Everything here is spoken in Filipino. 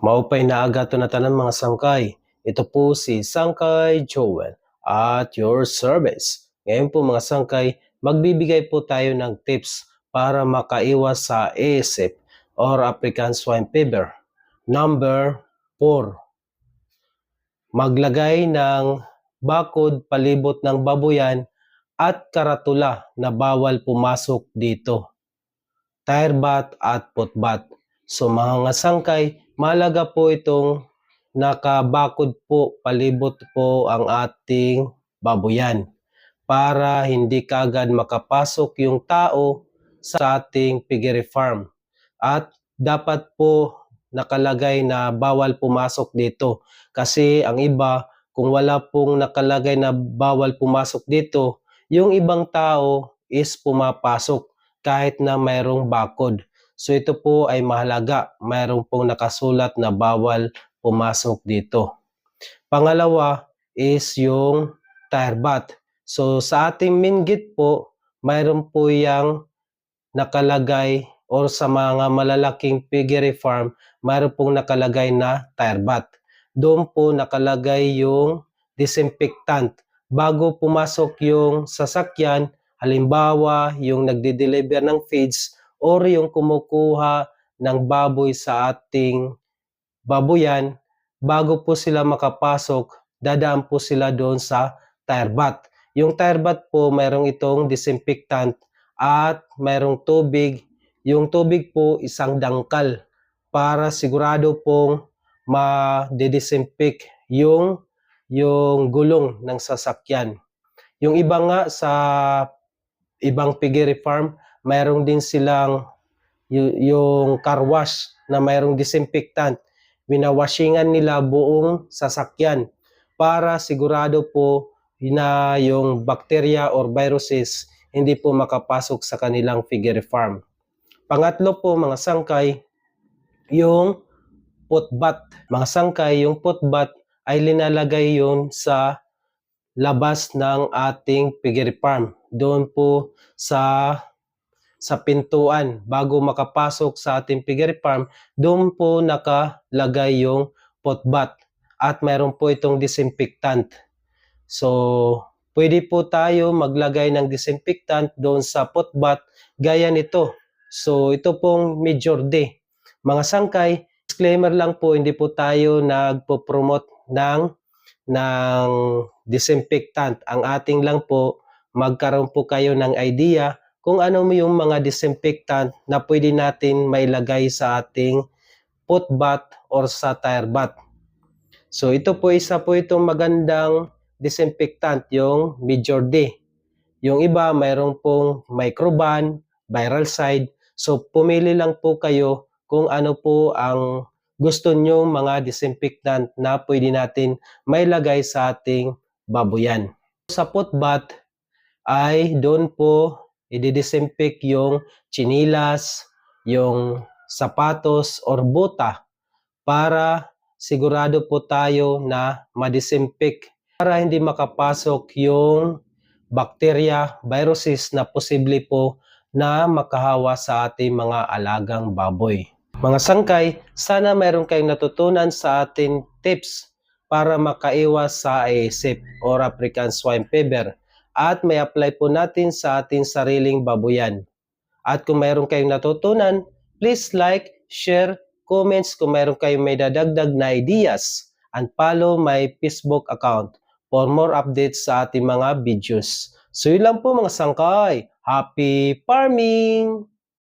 Maupay na aga to na tanan mga sangkay. Ito po si Sangkay Joel at your service. Ngayon po mga sangkay, magbibigay po tayo ng tips para makaiwas sa ASF or African Swine Fever. Number 4. Maglagay ng bakod palibot ng babuyan at karatula na bawal pumasok dito. Tire bat at putbat. So mga sangkay, mahalaga po itong nakabakod po palibot po ang ating babuyan para hindi kaagad makapasok yung tao sa ating piggery farm. At dapat po nakalagay na bawal pumasok dito kasi ang iba kung wala pong nakalagay na bawal pumasok dito, yung ibang tao is pumapasok kahit na mayroong bakod. So ito po ay mahalaga, mayroong pong nakasulat na bawal pumasok dito. Pangalawa is yung tire bat. So sa ating main gate po, mayroon po yung nakalagay or sa mga malalaking piggery farm, mayroon pong nakalagay na tire bat. Doon po nakalagay yung disinfectant. Bago pumasok yung sasakyan, halimbawa yung nagde-deliver ng feeds or yung kumukuha ng baboy sa ating babuyan, bago po sila makapasok, dadaan po sila doon sa tire bat. Yung tire bat po, mayroong itong disinfectant at mayroong tubig. Yung tubig po, isang dangkal para sigurado pong ma-disinfect yung gulong ng sasakyan. Yung iba nga sa ibang piggery farm, mayroong din silang yung car wash na mayroong disinfectant. Winawashingan nila buong sasakyan para sigurado po na yung bacteria or viruses hindi po makapasok sa kanilang piggery farm. Pangatlo po mga sangkay, yung putbat. Mga sangkay, yung putbat ay linalagay yun sa labas ng ating piggery farm. Doon po sa pintuan bago makapasok sa ating piggery farm, doon po nakalagay yung putbat at mayroon po itong disinfectant. So, pwede po tayo maglagay ng disinfectant doon sa putbat gaya nito. So, ito pong Major D. Mga sangkay, disclaimer lang po, hindi po tayo nagpo-promote ng disinfectant. Ang ating lang po, magkaroon po kayo ng idea kung ano yung mga disinfectant na pwede natin mailagay sa ating putbat or sa tire bat. So ito po isa po itong magandang disinfectant, yung Major D. Yung iba mayroon pong Microban, Viralcide. So pumili lang po kayo kung ano po ang gusto nyo mga disinfectant na pwede natin mailagay sa ating babuyan. Sa putbat ay doon po i-disinfect yung chinilas, yung sapatos or buta para sigurado po tayo na ma-disinfect para hindi makapasok yung bacteria, viruses na posible po na makahawa sa ating mga alagang baboy. Mga sangkay, sana mayroon kayong natutunan sa ating tips para makaiwas sa ASF or African Swine Fever at may apply po natin sa ating sariling babuyan. At kung mayroon kayong natutunan, please like, share, comments kung mayroon kayong may dadagdag na ideas and follow my Facebook account for more updates sa ating mga videos. So yun lang po mga sangkay. Happy farming!